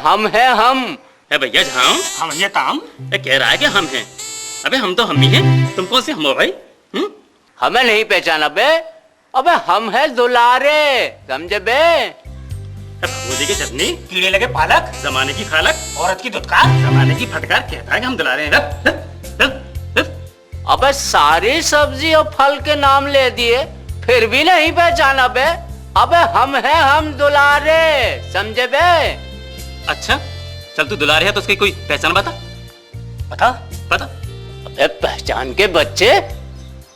हम हैं हम। भैया हम ये काम कह रहा है कि हम हैं। अबे हम तो हम ही हैं, तुम कौन से हम हो भाई? हमें नहीं पहचाना बे? अबे हम हैं दुलारे, समझे बे? भगवती की चटनी, कीड़े लगे पालक, जमाने की खालक, औरत की दुत्कार, जमाने की फटकार, कहता है कि हम दुलारे हैं। अबे सारी सब्जी और फल के नाम ले दिए, फिर भी नहीं पहचाना बे? अबे हम हैं हम दुलारे, समझे बे? अच्छा चल, तू दुलारे है तो उसकी कोई पहचान बता। बता पता। अबे पहचान के बच्चे,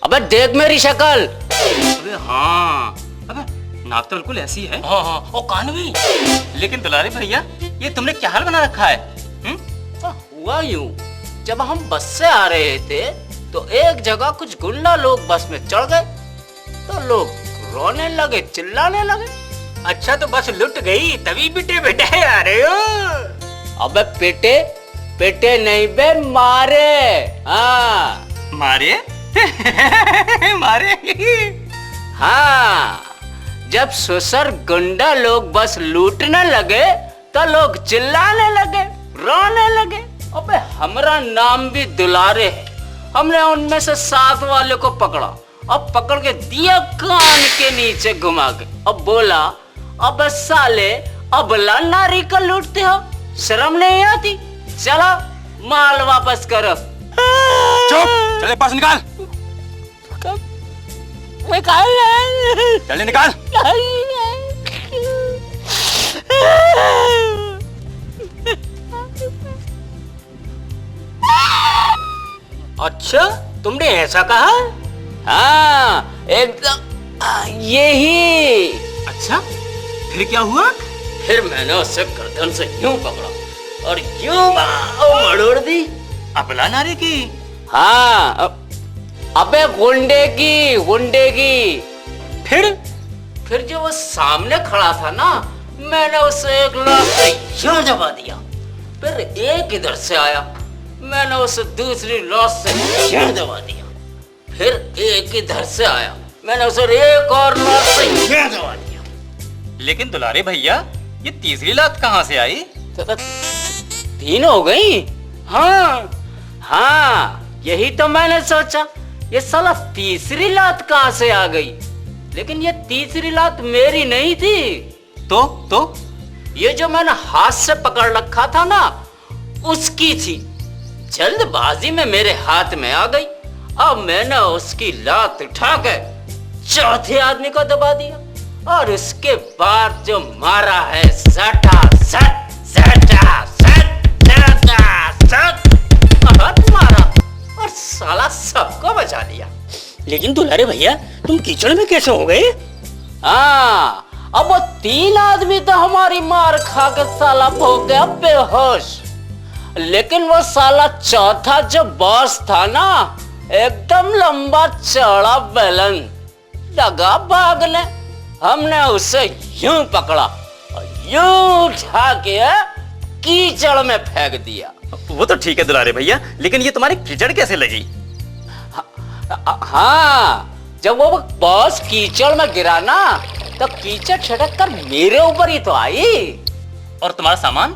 अबे देख मेरी शक्ल। अबे हाँ, अबे नाक तो बिल्कुल ऐसी है। हाँ, और कान भी। लेकिन दुलारे भैया, ये तुमने क्या हाल बना रखा है? हुआ यूं, जब हम बस से आ रहे थे तो एक जगह कुछ गुंडा लोग बस में चढ़ गए, तो लोग रोने लगे, चिल्लाने लगे। अच्छा तो बस लुट गई, तभी पिटे बेटे आ रहे हो। अबे पेटे पेटे नहीं बे, मारे। हाँ मारे? मारे? हाँ, जब सुसर गुंडा लोग बस लूटने लगे तो लोग चिल्लाने लगे, रोने लगे। अबे हमारा नाम भी दुलारे है। हमने उनमें से 7 वाले को पकड़ा, अब पकड़ के दिया कान के नीचे घुमा के, अब बोला अब साले अबला नारी को लूटते हो, शर्म नहीं आती? चलो माल वापस करो। चुप, चले पास निकाल। चले निकाल। अच्छा तुमने ऐसा कहा? हाँ एकदम यही। अच्छा फिर क्या हुआ? फिर मैंने उसे गर्दन से यूं पकड़ा और यूं मड़ोड़ दी। अबला नारी की? हाँ अबे गुंडे की। फिर जो वो सामने खड़ा था ना, मैंने उसे एक लात से यूं दबा दिया। फिर एक इधर से आया, मैंने उसे दूसरी लात से यूं दबा दिया। फिर एक इधर से आया, मैंने उसे एक और लात से यूं दबा दिया। लेकिन दुलारे भैया, ये तीसरी लात कहाँ से आई? तो 3 हो गई। हाँ यही तो मैंने सोचा, ये साला तीसरी लात कहाँ से आ गई। लेकिन ये तीसरी लात मेरी नहीं थी। तो ये जो मैंने हाथ से पकड़ रखा था ना, उसकी थी। जल्दबाजी में मेरे हाथ में आ गई। अब मैंने उसकी लात उठा के चौथे आदमी को दबा दिया, और उसके बाद जो मारा है सटा सट मारा, और साला सबको बचा लिया। लेकिन दुलारे भैया, तुम कीचड़ में कैसे हो गए? हाँ, अब वो 3 आदमी तो हमारी मार खा के साला हो गया बेहोश। लेकिन वो साला चौथा जो बॉस था ना, एकदम लंबा चौड़ा बेलन, लगा भागने। हमने उसे यूं पकड़ा और यूं उठा के कीचड़ में फेंक दिया। वो तो ठीक है दुलारे भैया, लेकिन ये तुम्हारी कीचड़ कैसे लगी? हाँ, जब वो बॉस कीचड़ में गिरा ना, तो कीचड़ छिड़क कर मेरे ऊपर ही तो आई। और तुम्हारा सामान?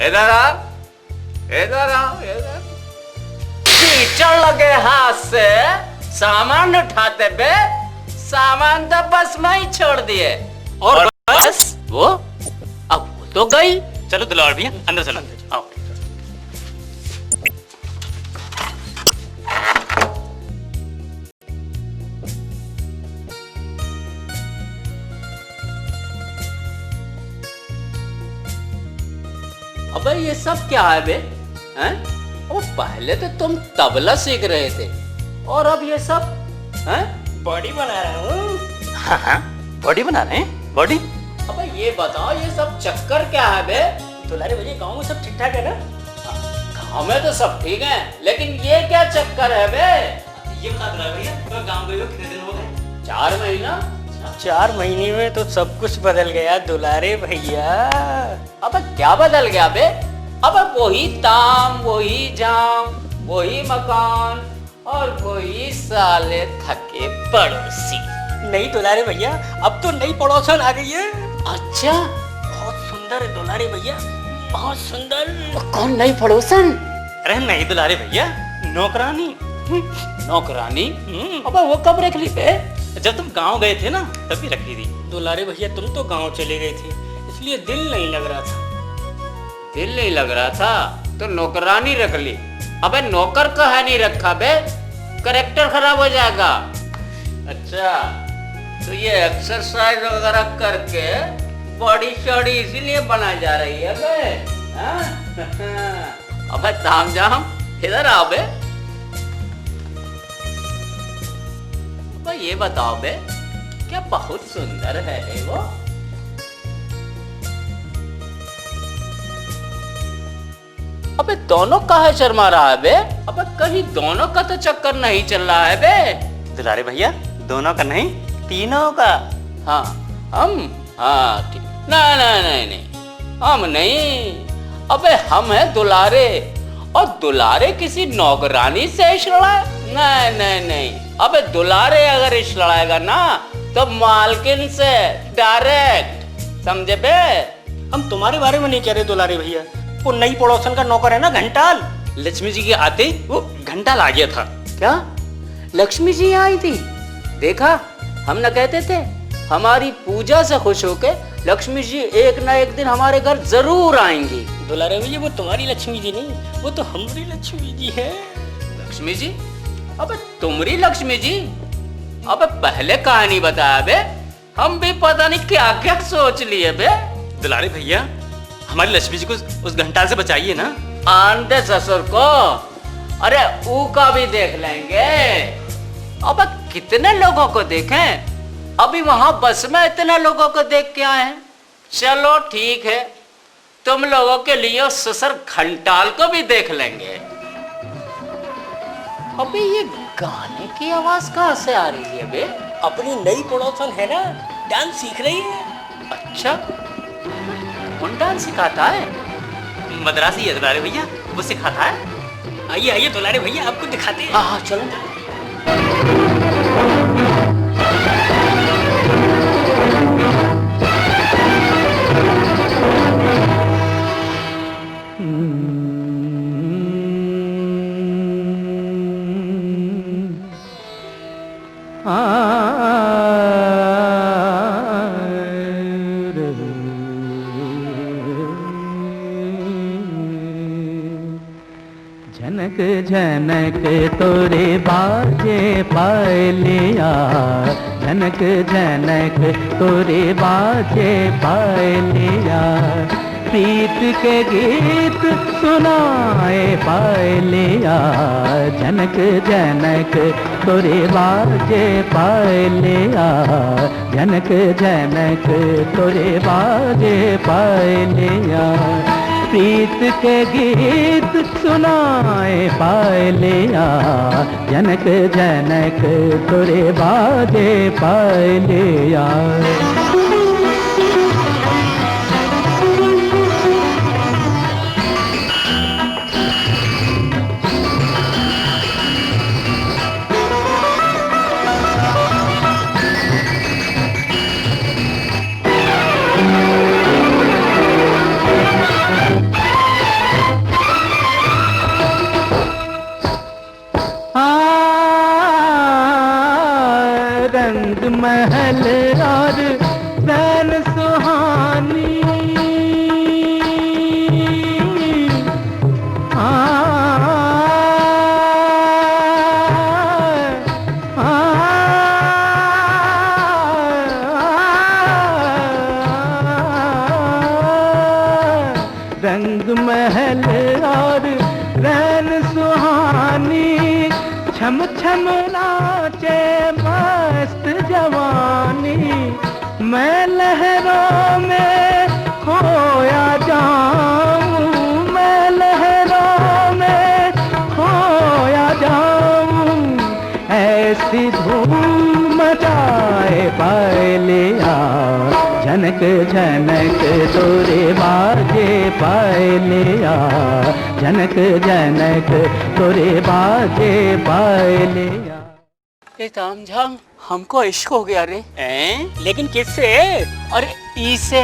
इधर आ। कीचड़ लगे हाथ से सामान उठाते बे, सामान तो बस में ही छोड़ दिए। और बस वो अब वो तो गई। चलो दुलारे भैया, अंदर चलो, आओ। अबे ये सब क्या है बे? हैं? वो पहले तो तुम तबला सीख रहे थे, और अब ये सब हैं? बॉडी बना रहा हूँ। हाँ, बॉडी बना रहे हैं? बॉडी? अबे ये बताओ, ये सब चक्कर क्या है बे? दुलारे भैया, गाँव में सब ठीक ठाक है ना? गाँव में तो सब ठीक है, लेकिन ये क्या चक्कर है बे? ये बता दुलारे भैया, तो गाँव गए हो कितने दिन हो गए? 4 महीना। 4 महीने में तो सब कुछ बदल गया दुलारे भैया। अबे क्या बदल गया बे? अबे वही ताम, वही जाम, वही मकान, और वही साले थके पड़ोसी। नहीं दुलारे भैया, अब तो नई पड़ोसन आ गई है। अच्छा, बहुत सुंदर है दुलारे भैया, बहुत सुंदर। कौन नई पड़ोसन? अरे नहीं दुलारे भैया, नौकरानी। नौकरानी? हम्म, अबे वो कब रख ली बे? जब तुम गांव गए थे ना तभी रखी थी। दुलारे भैया तुम तो गांव चले गए थे, इसलिए दिल नहीं लग रहा था। दिल नहीं लग रहा था तो नौकरानी रख ली। अबे नौकर का है नहीं रखा बे, करेक्टर खराब हो जाएगा। अच्छा तो ये एक्सरसाइज वगैरह करके बॉडी शॉडी इसीलिए बनाई जा रही है बे? हाँ? अबे तामझाम इधर आओ बे। अबे ये बताओ बे, क्या बहुत सुंदर है वो? अबे दोनों काहे शर्मा रहा है बे? अबे कहीं दोनों का तो चक्कर नहीं चल रहा है बे? दुलारे भैया दोनों का नहीं, तीनों का। हाँ हाँ ठीक। नहीं हम नहीं। अबे हम है दुलारे, और दुलारे किसी नौकरानी से इश्क लड़ाए? नहीं। अबे दुलारे अगर इश्क लड़ाएगा ना तो मालकिन से डायरेक्ट, समझे बे? हम तुम्हारे बारे में नहीं कह रहे दुलारे भैया, वो नई पड़ोसन का नौकर है ना घंटाल। लक्ष्मी जी के आते ही वो घंटा ला गया था। क्या लक्ष्मी जी आई थी? देखा, हम न कहते थे हमारी पूजा से खुश होके लक्ष्मी जी एक ना एक दिन हमारे घर जरूर आएंगी। दुलारे भैया वो तुम्हारी लक्ष्मी जी नहीं, वो तो हमारी लक्ष्मी जी है। लक्ष्मी जी? अबे तुम्हारी लक्ष्मी जी? अबे पहले कहानी बताया बे, हम भी पता नहीं क्या क्या सोच लिए बे। दुलारे भैया हमारी लक्ष्मी जी को उस घंटाल से बचाइए ना। आंधे ससुर को, अरे ऊ का भी देख लेंगे। अब कितने लोगों को देखें? अभी वहां बस में इतने लोगों को देख के आए हैं। चलो ठीक है, तुम लोगों के लिए ससुर घंटाल को भी देख लेंगे। अबे ये गाने की आवाज कहाँ से आ रही है बे? अपनी नई पड़ोसन है ना, डांस सीख रही है। अच्छा, कौन डांस सिखाता है? मद्रासी है दुलारे भैया, वो सिखाता है। आइए आइए दुलारे भैया आपको दिखाते हैं। हाँ चलो। झनक झनक तोरे बाजे पायलिया, झनक झनक तोरे बाजे पायलिया, प्रीत के गीत सुनाए पायलिया, झनक झनक तोरे बाजे पायलिया, झनक झनक तोरे बाजे पायलिया, प्रीत के गीत सुनाए पायलिया, जनक जनक तोरे बाजे पायलिया। रंग महल और रैन सुहानी, रंग महल और रैन सुहानी, छम छम नाचे मस्त जवानी, मैं लहरों में खोया जाऊं, मैं लहरों में खोया जाऊं, ऐसी धूम मचाए पायलिया, झनक झनक तोरे बाजे पायलिया, झनक झनक तोरे बाजे पायलिया। ए तामझाम, हमको इश्क हो गया रे। लेकिन किससे? अरे ई से,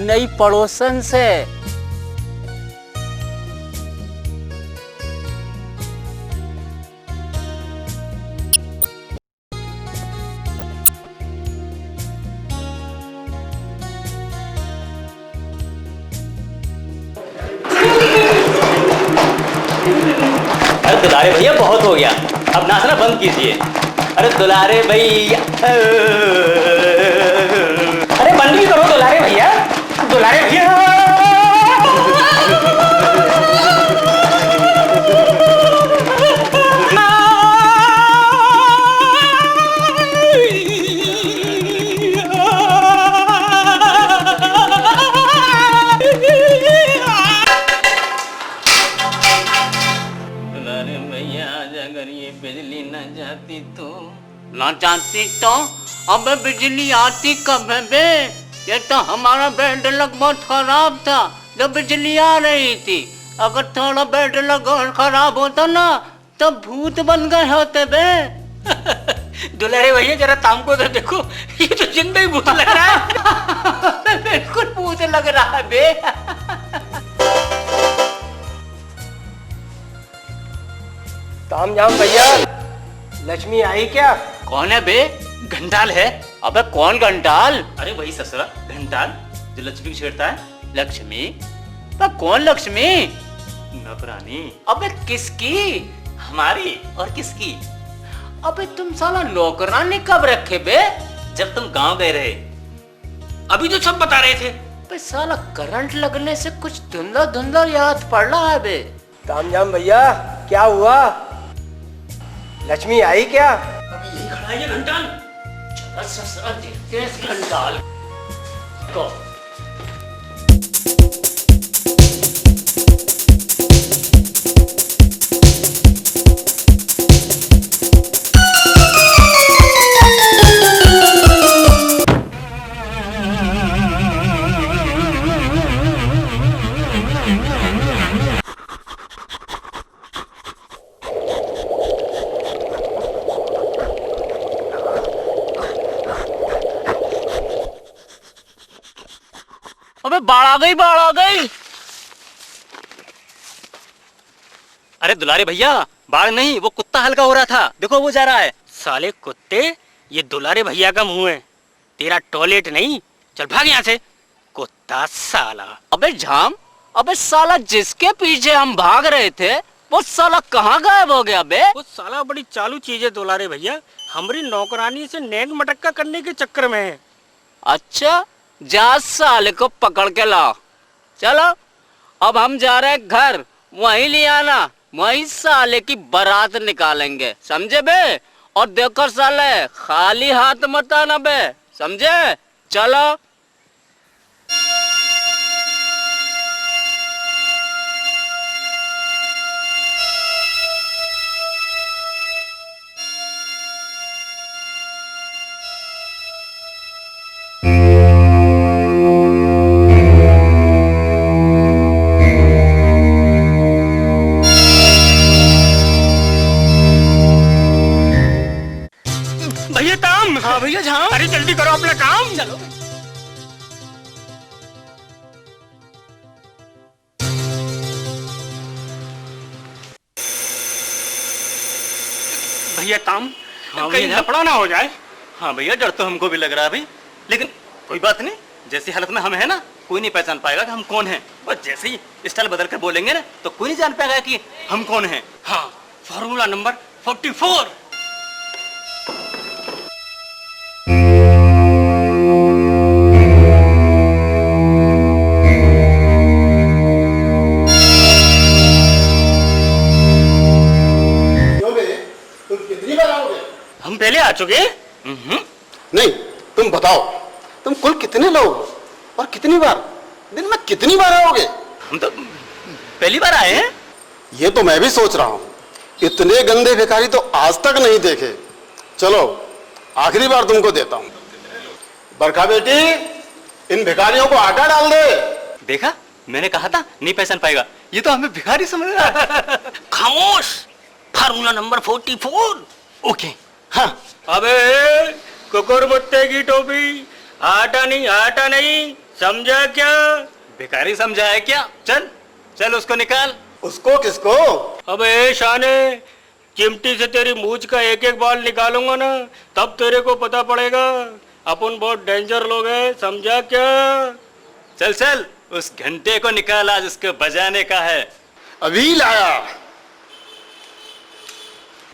नई पड़ोसन से। दुलारे भैया बहुत हो गया, अब नाचना बंद कीजिए। अरे दुलारे भैया, अरे बंद भी करो दुलारे भैया, दुलारे भैया। दुलारे भैया अगर ये बिजली न जाती तो ना जाती तो अब बिजली आती कब है बे? ये तो हमारा बेड लग बहुत खराब था जब बिजली आ रही थी। अगर थोड़ा बेड लग और खराब होता ना तो भूत बन गए होते बे। दुलारे भैया जरा ताम को तो देखो, ये तो जिंदा ही भूत लग रहा है। बिल्कुल भूत लग रहा है बे। ताम झाम भैया, लक्ष्मी आई क्या? कौन है बे? घंटाल है। अबे कौन घंटाल? अरे वही ससुरा घंटाल जो लक्ष्मी को छेड़ता है। लक्ष्मी? पर कौन लक्ष्मी? नौकरानी। अबे किसकी? हमारी और किसकी? अबे तुम साला नौकरानी कब रखे बे? जब तुम गांव गए रहे। अभी तो सब बता रहे थे। अबे साला करंट लगने से कुछ धुंधला धुंधला याद पड़ रहा है बे। ताम झाम भैया, क्या हुआ? लक्ष्मी आई क्या? अभी यही खड़ा है ये घंटाल। ससुरा देखते हैं इस घंटाल को। अबे बाढ़ आ गई, बाढ़ आ गई। अरे दुलारे भैया, बाढ़ नहीं, वो कुत्ता हल्का हो रहा था, देखो वो जा रहा है। साले कुत्ते, ये दुलारे भैया का मुंह है, तेरा टॉयलेट नहीं। चल भाग यहाँ से, कुत्ता साला। अबे झाम, अबे साला जिसके पीछे हम भाग रहे थे वो साला कहाँ गायब हो गया बे? वो साला बड़ी चालू चीज है दुलारे भैया, हमारी नौकरानी से नेग मटक्का करने के चक्कर में है। अच्छा, जा साले को पकड़ के लाओ। चलो अब हम जा रहे हैं घर, वहीं ले आना, वहीं साले की बारात निकालेंगे, समझे बे? और देखो साले खाली हाथ मत आना बे, समझे? चलो। भैया ताम। हाँ भैया झाम। अरे जल्दी करो अपना काम। चलो। भैया ताम, हाँ कहीं भैया। लफड़ा ना हो जाए। हाँ भैया, डर तो हमको भी लग रहा है भाई, लेकिन कोई बात नहीं, जैसी हालत में हम है ना, कोई नहीं पहचान पाएगा कि हम कौन हैं। और जैसे ही स्टाइल बदल कर बोलेंगे ना तो कोई नहीं जान पाएगा कि हम कौन हैं। हाँ, फॉर्मूला नंबर 44। तुम कितनी बार आओगे? हम पहले आ चुके। नहीं, तुम बताओ, तुम कुल कितने लोग हो और कितनी बार, दिन में कितनी बार आओगे? हम तो पहली बार आए हैं। ये तो मैं भी सोच रहा हूँ, इतने गंदे भिखारी तो आज तक नहीं देखे। चलो आखिरी बार तुमको देता हूँ। बरखा बेटी, इन भिखारियों को आटा डाल दे। देखा, मैंने कहा था नहीं पहचान पाएगा, ये तो हमें भिखारी समझ रहा है। खामोश, फार्मूला नंबर 44। ओके। हाँ अबे कुकुरमुत्ते की टोपी, आटा नहीं, समझा क्या? भिखारी समझा है क्या? चल चल उसको निकाल। उसको किसको? अबे शाने, चिमटी से तेरी मूंछ का एक एक बाल निकालूंगा ना, तब तेरे को पता पड़ेगा अपन बहुत डेंजर लोग हैं, समझा क्या? चल चल उस घंटे को निकाल, आज उसको बजाने का है। अभी लाया।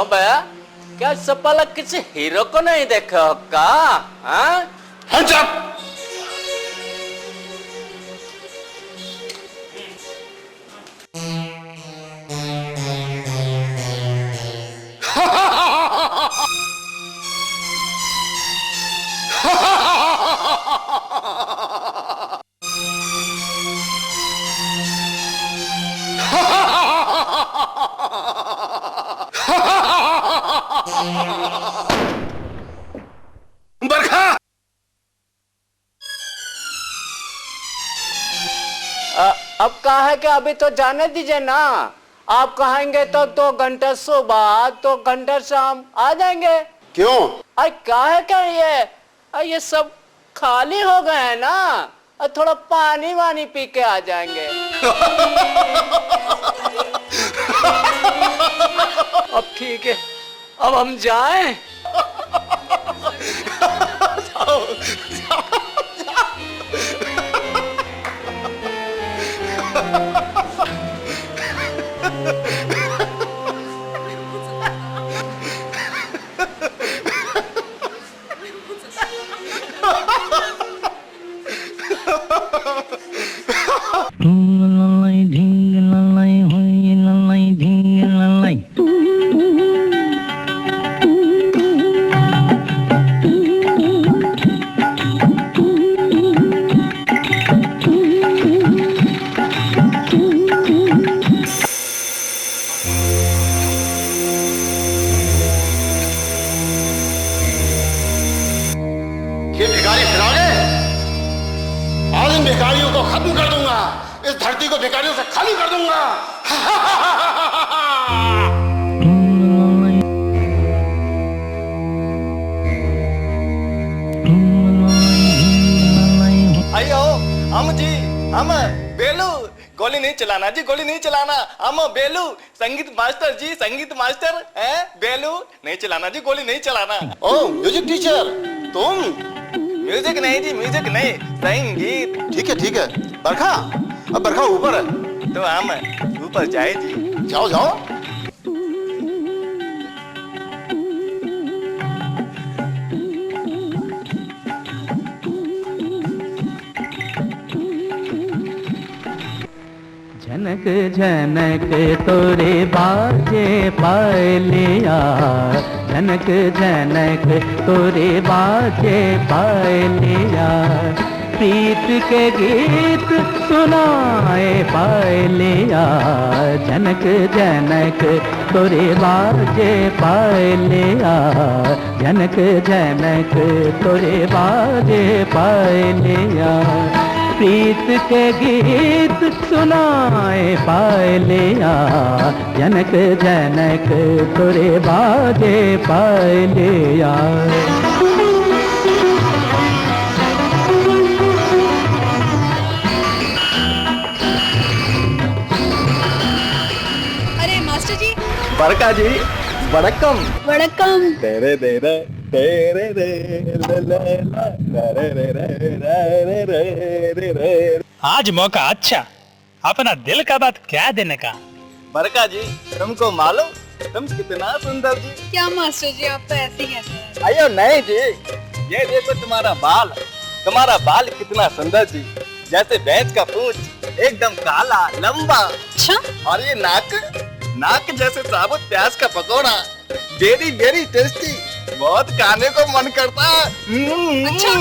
क्यों भैया, क्या सपना किसी हीरो को नहीं देखा हो का? हाँ? Hands up! बरखा, अब कहा है कि अभी तो जाने दीजिए ना, आप कहेंगे तो 2 घंटा सुबह 2 घंटा शाम आ जाएंगे। क्यों? अरे क्या है क्या ये सब खाली हो गए हैं ना, और थोड़ा पानी वानी पी के आ जाएंगे। अब ठीक है, अब हम जाएं? ये भिखारी फिर आ गए। आज इन भिखारियों को खत्म कर दूंगा, इस धरती को भिखारियों से खाली कर दूंगा। अयो हम जी, हम बेलू, गोली नहीं चलाना जी, गोली नहीं चलाना। हम बेलू संगीत मास्टर जी, संगीत मास्टर है। बेलू नहीं चलाना जी, गोली नहीं चलाना। ओ म्यूजिक टीचर, तुम? म्यूजिक नहीं जी, म्यूजिक नहीं, संगीत। ठीक है। बरखा, अब बरखा ऊपर है तो हम ऊपर जाए जी। जाओ जाओ। झनक झनक तोरे बाजे पायलिया, झनक झनक तोरे बाजे पायलिया, प्रीत के गीत सुनाए पायलिया, झनक झनक तोरे बाजे पायलिया, झनक झनक तोरे बाजे पायलिया, प्रीत के गीत सुनाए पायलिया, जनक जनक तोरे बाजे पायलिया। अरे मास्टर जी। बरका जी, वड़कम। वड़कम। तेरे तेरे तेरे रे। आज मौका अच्छा, अपना दिल का बात क्या देने का। बरका जी, तुमको मालूम तुम कितना सुंदर जी। क्या मास्टर जी, आप तो ऐसे ही कहते हैं। अयो नहीं जी, ये देखो तुम्हारा बाल कितना सुंदर जी, जैसे भैंस का पूंछ, एकदम काला लंबा। अच्छा। और ये नाक जैसे साबुत प्याज का पकौड़ा, वेरी वेरी टेस्टी, बहुत खाने को मन करता है। अच्छा।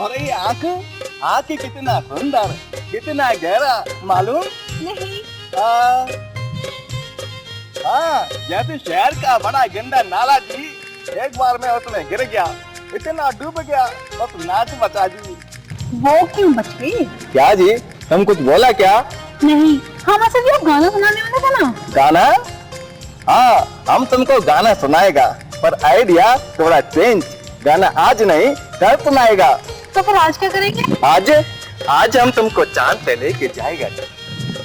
और ये आंख कितना सुंदर, कितना गहरा, मालूम नहीं। हाँ, जैसे शहर का बड़ा गंदा नाला जी, एक बार मैं उसमें गिर गया, इतना डूब गया, बस नाक बचा जी। वो क्यों बच गई? क्या जी, हम कुछ बोला क्या? नहीं। हाँ मास्टर जी, आप गाना सुनाने वाले थे ना? गाना? हाँ, हम तुमको गाना सुनाएगा, पर आइडिया थोड़ा चेंज। गाना आज नहीं, कल सुनाएगा। तो फिर आज क्या करेंगे? आज हम तुमको चांद पे लेके जाएगा।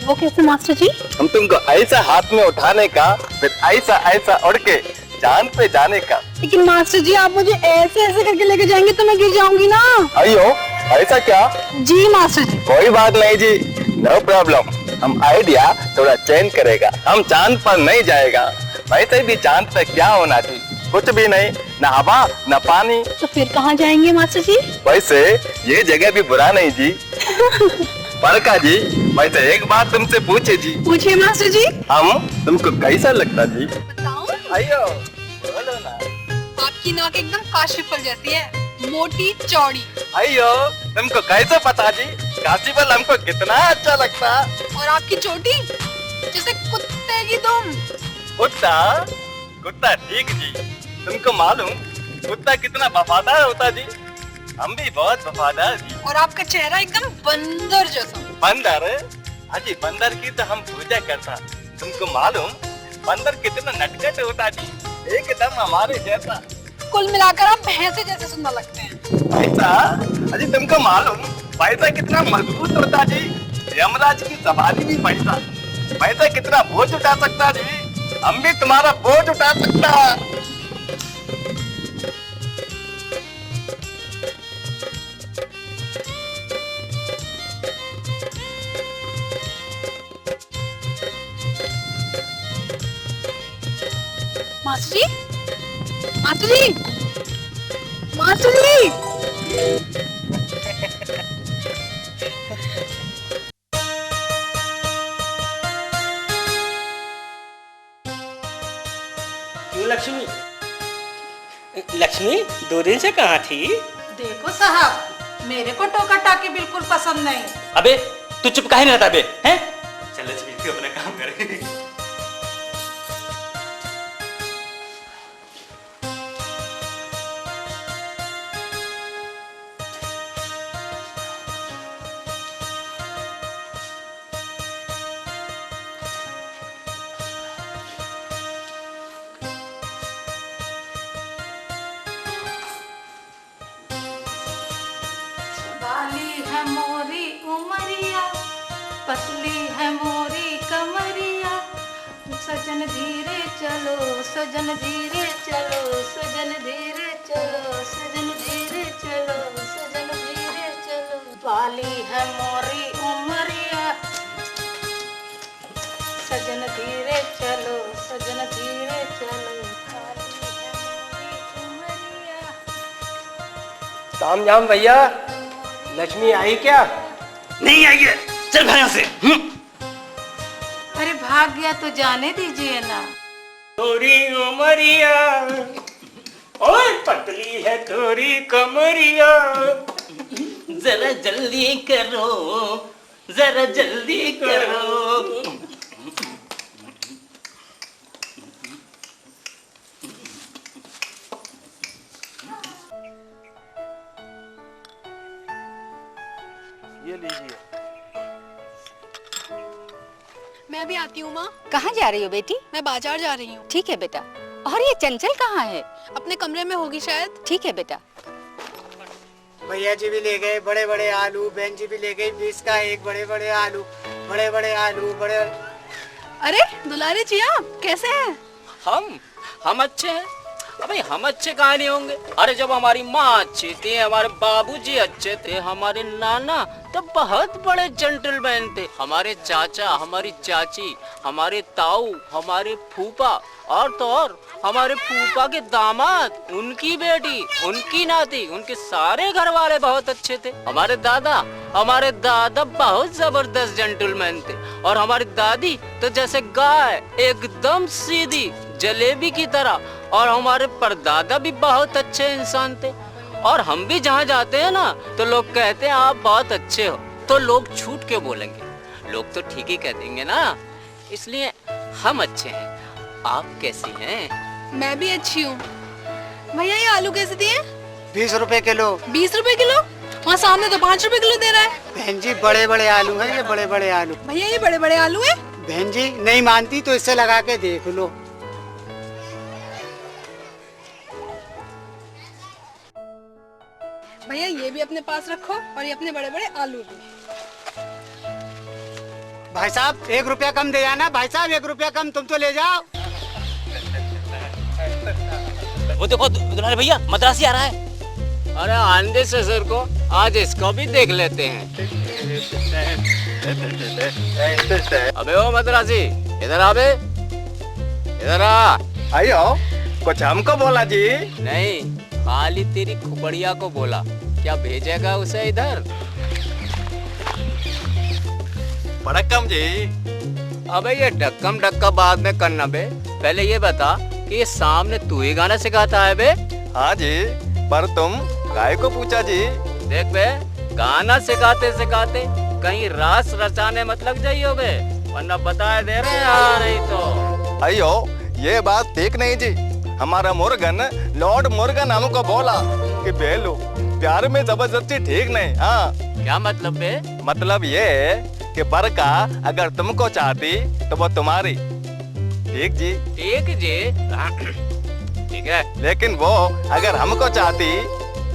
वो कैसे मास्टर जी? हम तुमको ऐसा हाथ में उठाने का, फिर ऐसा उड़ के चांद पे जाने का। लेकिन मास्टर जी, आप मुझे ऐसे करके लेके जाएंगे तो मैं गिर जाऊंगी ना। अयो, ऐसा क्या? जी मास्टर जी। कोई बात नहीं जी, नो प्रॉब्लम। हम आइडिया थोड़ा चेंज करेगा। हम चांद पर नहीं जाएगा। वैसे भी चांद पर क्या होना थी, कुछ भी नहीं, न हवा न पानी। तो फिर कहाँ जाएंगे मास्टर जी? वैसे ये जगह भी बुरा नहीं जी। परका जी, वैसे एक बात तुमसे पूछे जी। पूछिए मास्टर जी। हम तुमको कैसा लगता जी? बताऊं? अयो बोलो ना। आपकी नाक एकदम काशीफल जैसी है, मोटी चौड़ी। अयो तुमको कैसे पता जी? काशीफल हमको कितना अच्छा लगता। और आपकी चोटी जैसे कुत्ते की दुम। कुत्ता? कुत्ता ठीक जी। तुमको मालूम कुत्ता कितना वफादार होता जी? हम भी बहुत वफादार जी। और आपका चेहरा एकदम बंदर जैसा। बंदर? अजी बंदर की तो हम पूजा करता। तुमको मालूम बंदर कितना नटखट होता जी, एकदम हमारे जैसा। कुल मिलाकर आप भैंसे जैसे सुंदर लगते हैं। पैसा? अजी तुमको मालूम पैसा कितना मजबूत होता जी? यमराज की सवारी भी पैसा। पैसा कितना बोझ उठा सकता जी? हम भी तुम्हारा बोझ उठा सकता। मास्टर जी, मास्टर जी, मास्टर जी। क्यों लक्ष्मी? लक्ष्मी 2 दिन से कहाँ थी? देखो साहब, मेरे को टोका टाकी बिल्कुल पसंद नहीं। अबे तू चुप काहे नहीं रहता बे? हैं? चल लक्ष्मी तू अपना काम कर। बाली है मोरी उमरिया, पतली है मोरी कमरिया, सजन धीरे चलो, सजन धीरे चलो, सजन धीरे चलो, सजन धीरे चलो, सजन धीरे चलो। बाली है मोरी उमरिया, सजन धीरे चलो, सजन धीरे चलो। बाली है मोरी उमरिया। ताम झाम भैया, लक्ष्मी आई क्या? नहीं आई है, चल भाई यहाँ से। अरे भाग गया तो जाने दीजिए ना। तोरी उमरिया, ओए पतली है तोरी कमरिया। जरा जल्दी करो, जरा जल्दी करो। ये लीजिए। मैं भी आती हूँ माँ। कहाँ जा रही हो बेटी? मैं बाजार जा रही हूँ। ठीक है बेटा। और ये चंचल कहाँ है? अपने कमरे में होगी शायद। ठीक है बेटा। भैया जी भी ले गए बड़े बड़े आलू, बहन जी भी ले गई 20 का एक बड़े बड़े आलू, बड़े बड़े आलू बड़े। अरे दुलारे जी आप कैसे हैं? हम अच्छे हैं। अबे हम अच्छे कहाँ नहीं होंगे? अरे जब हमारी माँ अच्छी थी, हमारे बाबूजी अच्छे थे, हमारे नाना तो बहुत बड़े जेंटलमैन थे, हमारे चाचा, हमारी चाची, हमारे ताऊ, हमारे फूफा और तो और हमारे फूफा के दामाद, उनकी बेटी, उनकी नाती, उनके सारे घर वाले बहुत अच्छे थे। हमारे दादा बहुत जबरदस्त जेंटलमैन थे और हमारी दादी तो जैसे गाय, एकदम सीधी जलेबी की तरह। और हमारे परदादा भी बहुत अच्छे इंसान थे। और हम भी जहाँ जाते हैं ना तो लोग कहते हैं आप बहुत अच्छे हो, तो लोग झूठ क्यों बोलेंगे? लोग तो ठीक ही कह देंगे ना। इसलिए हम अच्छे हैं। आप कैसी हैं? मैं भी अच्छी हूँ। भैया ये आलू कैसे दिए? 20 रुपए किलो। 20 रुपए किलो? वहाँ सामने तो 5 रुपए किलो दे रहा है। बहन जी बड़े बड़े आलू हैं, ये बड़े बड़े आलू। भैया ये बड़े बड़े आलू है। बहन जी नहीं मानती तो इससे लगा के देख लो। भैया ये भी अपने पास रखो और ये अपने बड़े बड़े आलू भी। भाई साहब 1 रुपया कम दे जाना। भाई साहब 1 रुपया कम, तुम तो ले जाओ। वो देखो दुलारे भैया मद्रासी आ रहा है। अरे आंधे ससुर को आज इसको भी देख लेते हैं। अबे ओ मद्रासी, इधर आ बे, इधर आ। आइयो, कुछ हमको बोला जी? नहीं, खाली तेरी खुपड़िया को बोला। क्या भेजेगा उसे इधर? बड़कम जी। अबे ये ढक्कम ढक्का बाद में करना बे, पहले ये बता कि ये सामने तू ही गाना सिखाता है बे? हाँ जी, पर तुम काय को पूछा जी? देख बे, गाना सिखाते सिखाते कहीं रास रचाने मत लग जाइयो बे, वरना बताए दे रहे हैं नहीं तो। अयो, ये बात ठीक नहीं जी। हमारा मुर्गन लॉर्ड मुर्गन हमको बोला कि बेलू प्यार में जबरदस्ती ठीक नहीं। हाँ, क्या मतलब बे? मतलब ये है कि बरका अगर तुमको चाहती तो वो तुम्हारी। ठीक जी? ठीक जी। ठीक है। लेकिन वो अगर हमको चाहती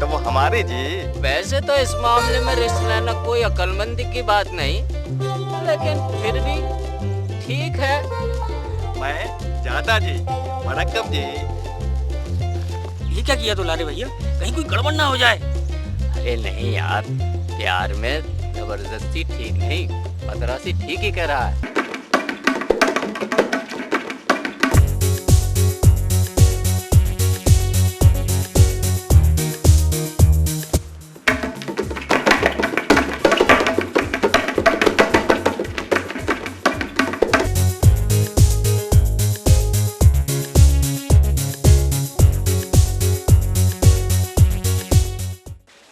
तो वो हमारी जी। वैसे तो इस मामले में रिश्ता लेना कोई अक्लमंदी की बात नहीं, लेकिन फिर भी ठीक है। मैं जाता जी। वड़कम जी। ये क्या किया दुलारे भैया, कहीं कोई गड़बड़ ना हो जाए। अरे नहीं यार, प्यार में जबरदस्ती ठीक नहीं, मद्रासी ठीक ही कह रहा है।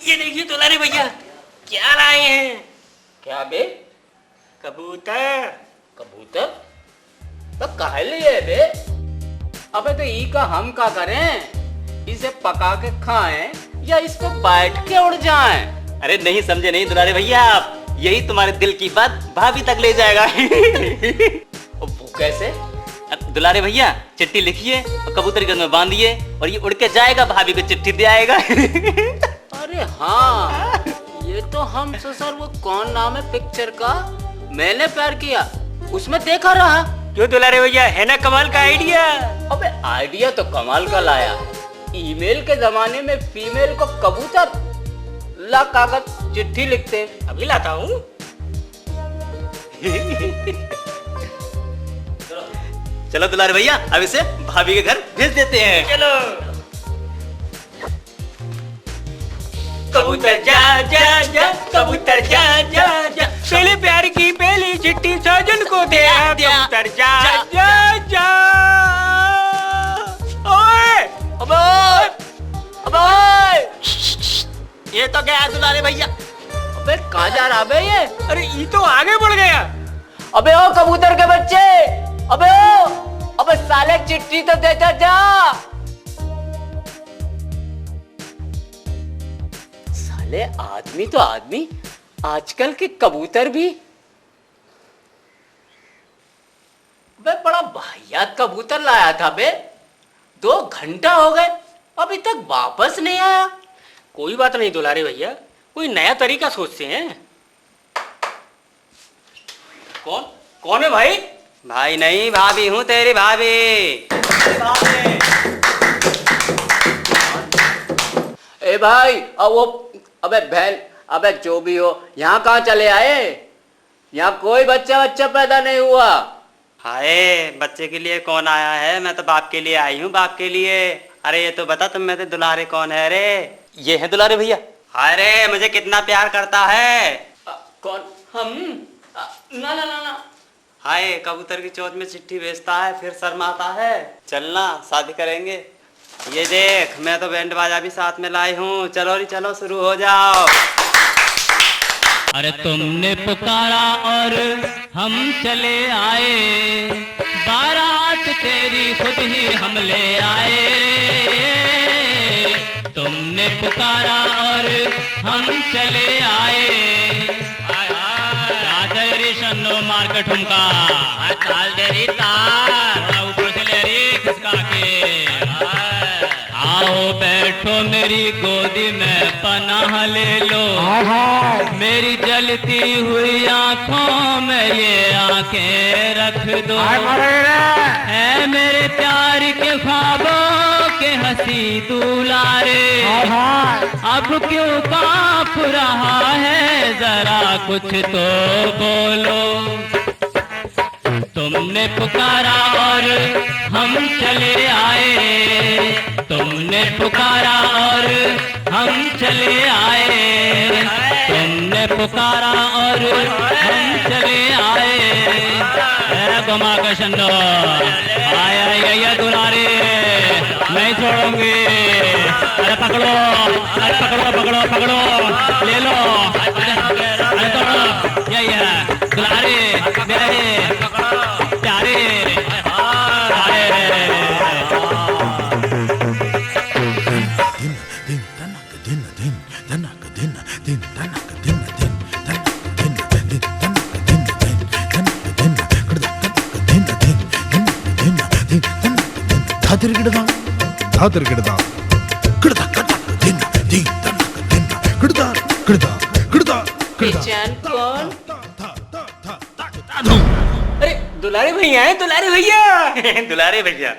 ये देखिए दुलारे भैया, क्या लाए हैं? क्या बे? कबूतर। कबूतर? तो काहे लिए बे? अबे तो ई का हम का करें? इसे पका के खाएं या इस पे बैठ के उड़ जाएं? अरे नहीं समझे नहीं दुलारे भैया आप, यही तुम्हारे दिल की बात भाभी तक ले जाएगा। वो कैसे? दुलारे भैया चिट्ठी लिखिए और कबूतर के में बांधिए और ये उड़ के जाएगा, भाभी को चिट्ठी दे आएगा। अरे हाँ, ये तो हम ससुर वो कौन नाम है पिक्चर का, मैंने प्यार किया, उसमें देखा रहा। क्यों दुलारे भैया, है ना कमाल का आइडिया? अबे आइडिया तो कमाल का लाया। ईमेल के जमाने में फीमेल को कबूतर, ला कागज चिट्ठी लिखते। अभी लाता हूँ। चलो दुलारे भैया, अब इसे भाभी के घर भेज देते हैं। चलो। कबूतर जा जा जा, कबूतर जा जा जा, पहले प्यार की पहली चिट्ठी साजन को दे आ, कबूतर जा जा जा। ओए, अबे अबे, ये तो गया दुलारे भैया। अबे कहाँ जा रहा बे ये? अरे ये तो आगे बढ़ गया। अबे ओ कबूतर के बच्चे, अबे ओ, अबे साले चिट्ठी तो देता जा। साले आदमी तो आदमी, आजकल के कबूतर भी। बे बड़ा वाहियात कबूतर लाया था बे, 2 घंटा हो गए अभी तक वापस नहीं आया। कोई बात नहीं दुलारे भैया, कोई नया तरीका सोचते हैं। कौन? कौन है भाई? भाई नहीं, भाभी हूँ तेरी भाभी। ए भाई, अब वो, अबे बहन, अबे जो भी हो, यहाँ कहाँ चले आए? यहाँ कोई बच्चा पैदा नहीं हुआ। हाय, बच्चे के लिए कौन आया है? मैं तो बाप के लिए आई हूँ, बाप के लिए। अरे ये तो बता तुम में से दुलारे कौन है रे? ये है दुलारे भैया। अरे मुझे कितना प्यार करता है। कौन? हम? ना ना ना ना। हाय, कबूतर की चोंच में चिट्ठी भेजता है, फिर शर्माता है। चलना, शादी करेंगे। ये देख, मैं तो बैंड बाजा भी साथ में लाई हूँ। चलो री चलो, शुरू हो जाओ। अरे तुमने पुकारा और हम चले आए, बारात तेरी खुद ही हम ले आए। तुमने पुकारा और हम चले आए, राजरी सन्नो मार्केट ठुमका, ताल देरी तार, ऊपर से ले री खिसका के। आओ बैठो मेरी गोदी में पनाह ले लो, मेरी जलती हुई आंखों में ये आंखें रख दो। है मेरे प्यार के ख्वाबों के हंसी दुलारे अब क्यों कांप रहा है, जरा कुछ तो बोलो। तुमने पुकारा और हम चले आए, तुमने पुकारा और हम चले आए, तुमने पुकारा और हम चले आए। गोमा का शंदो आया ये दुलारे नहीं छोड़ूंगी। अरे पकड़ो, अरे पकड़ो पकड़ो पकड़ो, ले लो, अरे तोड़ो। ये दुलारे मेरे प्यारे बेचैन कौन? अरे दुलारे भैया हैं, दुलारे भैया दुलारे भैया